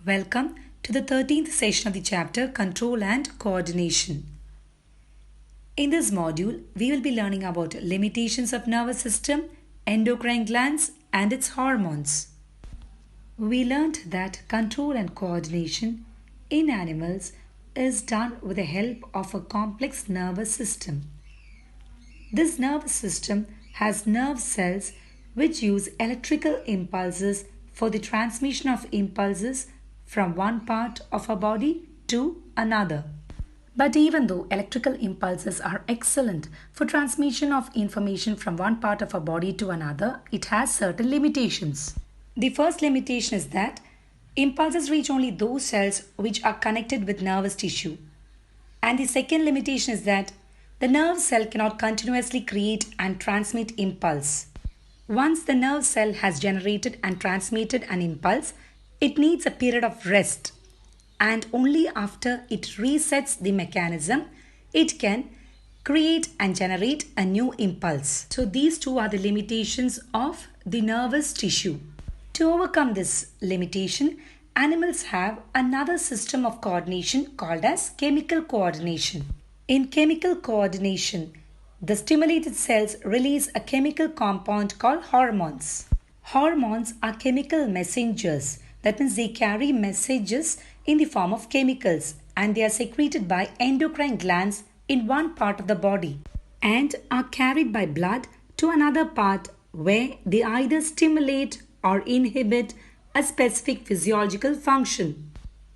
Welcome to the 13th session of the chapter Control and Coordination. In this module, we will be learning about limitations of nervous system, endocrine glands and its hormones. We learned that control and coordination in animals is done with the help of a complex nervous system. This nervous system has nerve cells which use electrical impulses for the transmission of impulses from one part of a body to another. But even though electrical impulses are excellent for transmission of information from one part of a body to another, it has certain limitations. The first limitation is that impulses reach only those cells which are connected with nervous tissue. And the second limitation is that the nerve cell cannot continuously create and transmit impulse. Once the nerve cell has generated and transmitted an impulse, it needs a period of rest, and only after it resets the mechanism, it can create and generate a new impulse. So these two are the limitations of the nervous tissue. To overcome this limitation, animals have another system of coordination called as chemical coordination. In chemical coordination, the stimulated cells release a chemical compound called hormones. Hormones are chemical messengers. That means they carry messages in the form of chemicals and they are secreted by endocrine glands in one part of the body and are carried by blood to another part where they either stimulate or inhibit a specific physiological function.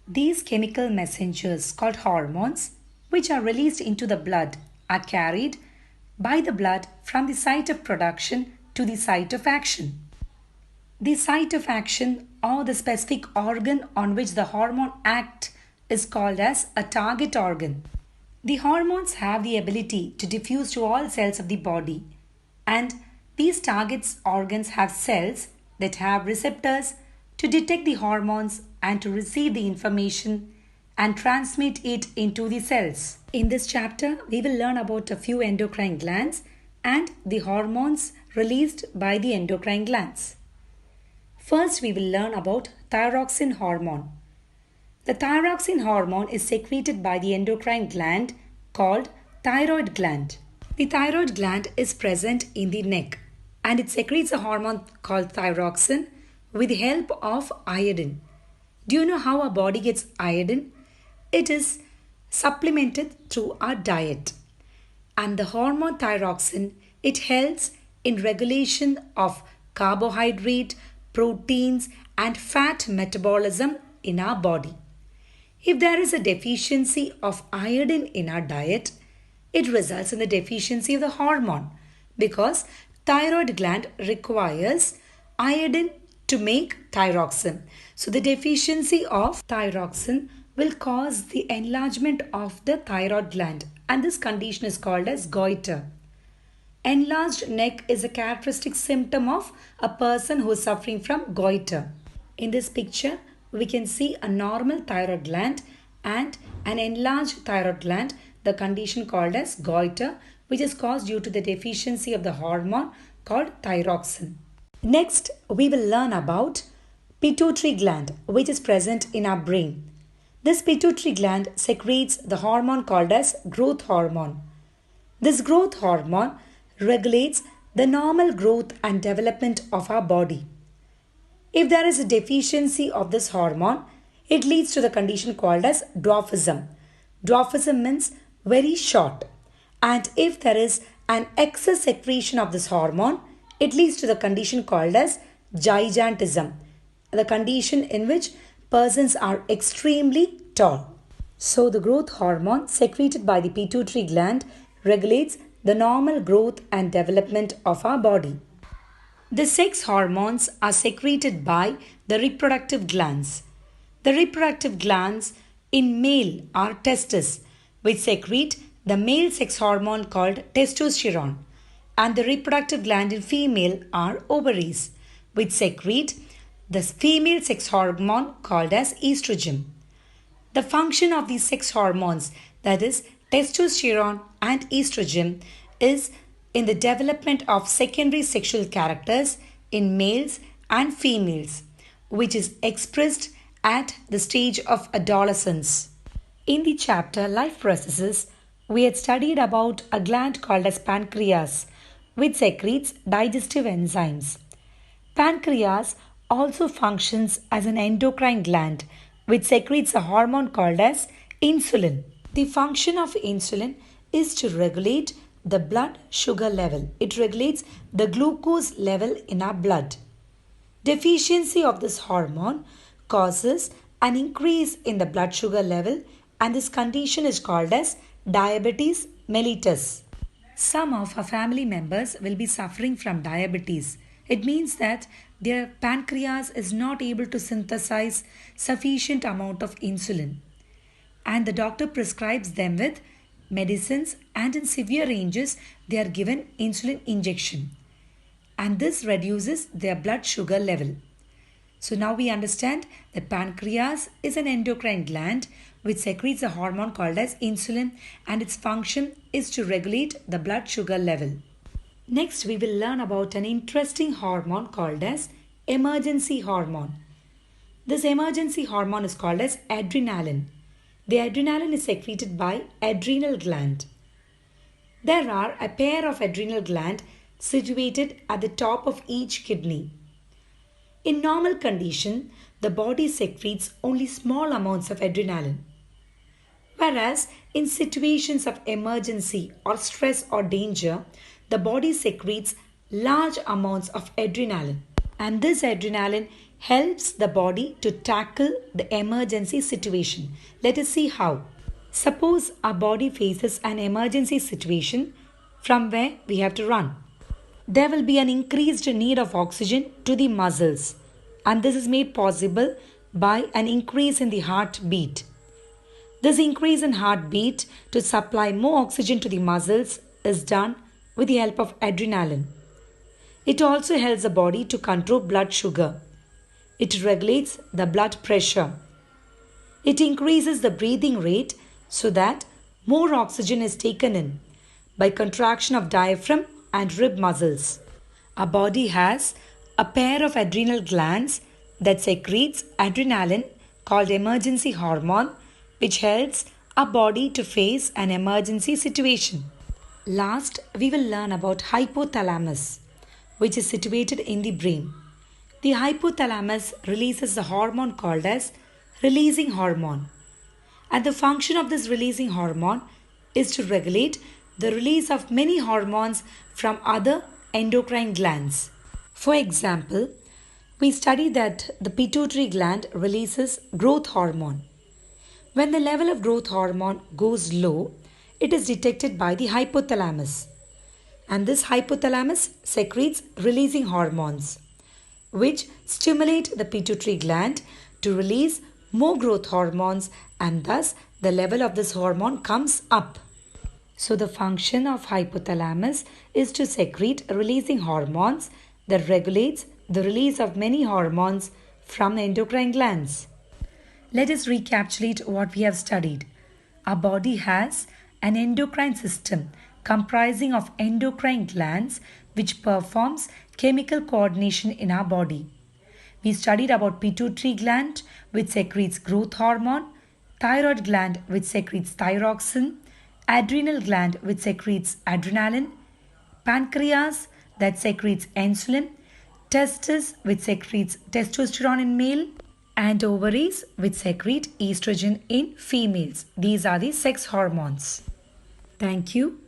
These chemical messengers called hormones, which are released into the blood, are carried by the blood from the site of production to the site of action. The site of action or the specific organ on which the hormone acts is called as a target organ. The hormones have the ability to diffuse to all cells of the body, and these target organs have cells that have receptors to detect the hormones and to receive the information and transmit it into the cells. In this chapter, we will learn about a few endocrine glands and the hormones released by the endocrine glands. First, we will learn about thyroxine hormone. The thyroxine hormone is secreted by the endocrine gland called thyroid gland. The thyroid gland is present in the neck and it secretes a hormone called thyroxine with the help of iodine. Do you know how our body gets iodine? It is supplemented through our diet. And the hormone thyroxine, it helps in regulation of carbohydrate, proteins and fat metabolism in our body. If there is a deficiency of iodine in our diet, it results in the deficiency of the hormone because thyroid gland requires iodine to make thyroxine. So the deficiency of thyroxine will cause the enlargement of the thyroid gland, and this condition is called as goiter. Enlarged neck is a characteristic symptom of a person who is suffering from goiter. In this picture, we can see a normal thyroid gland and an enlarged thyroid gland, the condition called as goiter, which is caused due to the deficiency of the hormone called thyroxine. Next, we will learn about pituitary gland, which is present in our brain. This pituitary gland secretes the hormone called as growth hormone. This growth hormone regulates the normal growth and development of our body. If there is a deficiency of this hormone, it leads to the condition called as dwarfism. Dwarfism means very short. And if there is an excess secretion of this hormone, it leads to the condition called as gigantism, the condition in which persons are extremely tall. So the growth hormone secreted by the pituitary gland regulates the normal growth and development of our body. The sex hormones are secreted by the reproductive glands. The reproductive glands in male are testes, which secrete the male sex hormone called testosterone, and the reproductive gland in female are ovaries, which secrete the female sex hormone called as estrogen. The function of these sex hormones, that is testosterone and estrogen, is in the development of secondary sexual characters in males and females, which is expressed at the stage of adolescence. In the chapter Life Processes, we had studied about a gland called as pancreas, which secretes digestive enzymes. Pancreas also functions as an endocrine gland, which secretes a hormone called as insulin. The function of insulin is to regulate the blood sugar level. It regulates the glucose level in our blood. Deficiency of this hormone causes an increase in the blood sugar level, and this condition is called as diabetes mellitus. Some of our family members will be suffering from diabetes. It means that their pancreas is not able to synthesize sufficient amount of insulin, and the doctor prescribes them with medicines, and in severe ranges they are given insulin injection, and this reduces their blood sugar level. So now we understand that pancreas is an endocrine gland which secretes a hormone called as insulin, and its function is to regulate the blood sugar level. Next we will learn about an interesting hormone called as emergency hormone. This emergency hormone is called as adrenaline. The adrenaline is secreted by adrenal gland. There are a pair of adrenal gland situated at the top of each kidney. In normal condition, the body secretes only small amounts of adrenaline. Whereas in situations of emergency or stress or danger, the body secretes large amounts of adrenaline. And this adrenaline helps the body to tackle the emergency situation. Let us see how. Suppose our body faces an emergency situation from where we have to run. There will be an increased need of oxygen to the muscles, and this is made possible by an increase in the heartbeat. This increase in heartbeat to supply more oxygen to the muscles is done with the help of adrenaline. It also helps the body to control blood sugar. It regulates the blood pressure. It increases the breathing rate so that more oxygen is taken in by contraction of diaphragm and rib muscles. Our body has a pair of adrenal glands that secretes adrenaline called emergency hormone, which helps our body to face an emergency situation. Last, we will learn about hypothalamus, which is situated in the brain. The hypothalamus releases a hormone called as releasing hormone. And the function of this releasing hormone is to regulate the release of many hormones from other endocrine glands. For example, we study that the pituitary gland releases growth hormone. When the level of growth hormone goes low, it is detected by the hypothalamus. And this hypothalamus secretes releasing hormones, which stimulate the pituitary gland to release more growth hormones, and thus the level of this hormone comes up. So the function of hypothalamus is to secrete releasing hormones that regulates the release of many hormones from the endocrine glands. Let us recapitulate what we have studied. Our body has an endocrine system comprising of endocrine glands which performs chemical coordination in our body. We studied about pituitary gland which secretes growth hormone, thyroid gland which secretes thyroxine, adrenal gland which secretes adrenaline, pancreas that secretes insulin, testes which secretes testosterone in male, and ovaries which secrete estrogen in females. These are the sex hormones. Thank you.